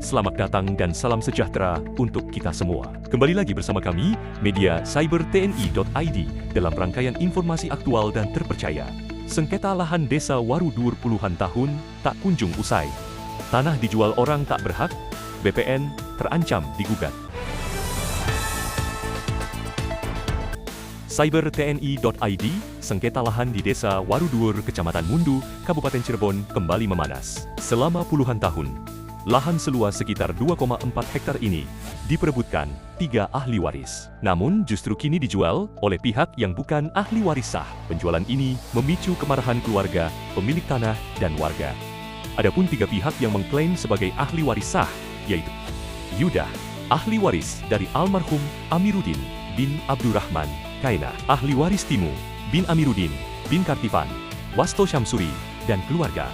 Selamat datang dan salam sejahtera untuk kita semua. Kembali lagi bersama kami, media cybertni.id, dalam rangkaian informasi aktual dan terpercaya. Sengketa lahan desa Warudur puluhan tahun tak kunjung usai. Tanah dijual orang tak berhak, BPN terancam digugat. cybertni.id, sengketa lahan di desa Warudur, Kecamatan Mundu, Kabupaten Cirebon kembali memanas. Selama puluhan tahun, lahan seluas sekitar 2,4 hektar ini diperebutkan 3 ahli waris. Namun justru kini dijual oleh pihak yang bukan ahli waris sah. Penjualan ini memicu kemarahan keluarga, pemilik tanah, dan warga. Adapun 3 pihak yang mengklaim sebagai ahli waris sah, yaitu Yuda, ahli waris dari almarhum Amiruddin bin Abdurrahman Kaina, ahli waris Timu bin Amiruddin bin Kartifan, Wasto Syamsuri, dan keluarga.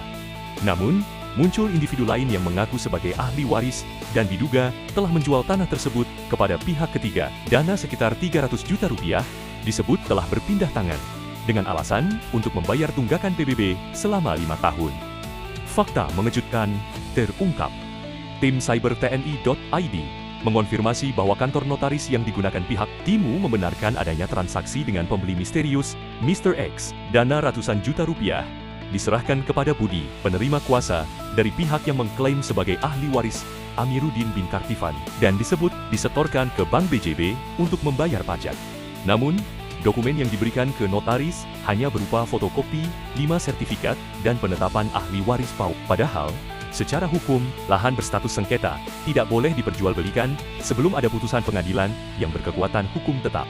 Namun, muncul individu lain yang mengaku sebagai ahli waris dan diduga telah menjual tanah tersebut kepada pihak ketiga. Dana sekitar 300 juta rupiah disebut telah berpindah tangan dengan alasan untuk membayar tunggakan PBB selama 5 tahun. Fakta mengejutkan terungkap. Tim cybertni.id mengonfirmasi bahwa kantor notaris yang digunakan pihak Timu membenarkan adanya transaksi dengan pembeli misterius Mr. X. Dana ratusan juta rupiah diserahkan kepada Budi, penerima kuasa dari pihak yang mengklaim sebagai ahli waris Amiruddin bin Kartifan, dan disebut disetorkan ke Bank BJB untuk membayar pajak. Namun, dokumen yang diberikan ke notaris hanya berupa fotokopi 5 sertifikat dan penetapan ahli waris PAU. Padahal, secara hukum, lahan berstatus sengketa tidak boleh diperjualbelikan sebelum ada putusan pengadilan yang berkekuatan hukum tetap.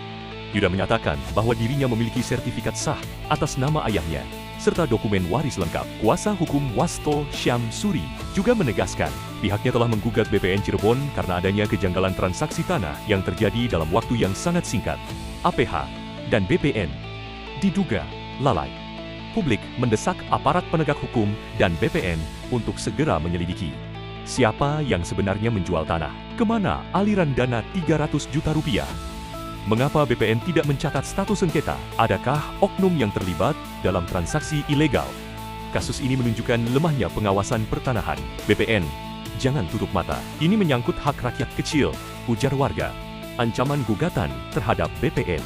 Yuda menyatakan bahwa dirinya memiliki sertifikat sah atas nama ayahnya, serta dokumen waris lengkap. Kuasa hukum Wasto Syamsuri juga menegaskan pihaknya telah menggugat BPN Cirebon karena adanya kejanggalan transaksi tanah yang terjadi dalam waktu yang sangat singkat. APH dan BPN diduga lalai. Publik mendesak aparat penegak hukum dan BPN untuk segera menyelidiki siapa yang sebenarnya menjual tanah, kemana aliran dana 300 juta rupiah. Mengapa BPN tidak mencatat status sengketa? Adakah oknum yang terlibat dalam transaksi ilegal? Kasus ini menunjukkan lemahnya pengawasan pertanahan. BPN, jangan tutup mata. Ini menyangkut hak rakyat kecil, ujar warga. Ancaman gugatan terhadap BPN.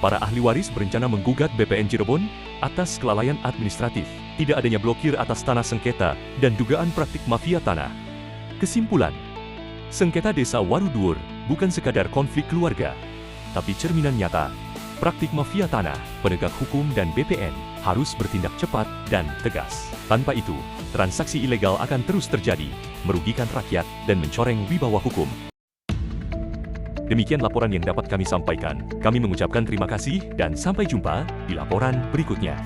Para ahli waris berencana menggugat BPN Cirebon atas kelalaian administratif, tidak adanya blokir atas tanah sengketa, dan dugaan praktik mafia tanah. Kesimpulan, sengketa desa Warudur bukan sekadar konflik keluarga, tapi cerminan nyata praktik mafia tanah. Penegak hukum dan BPN harus bertindak cepat dan tegas. Tanpa itu, transaksi ilegal akan terus terjadi, merugikan rakyat dan mencoreng wibawa hukum. Demikian laporan yang dapat kami sampaikan. Kami mengucapkan terima kasih dan sampai jumpa di laporan berikutnya.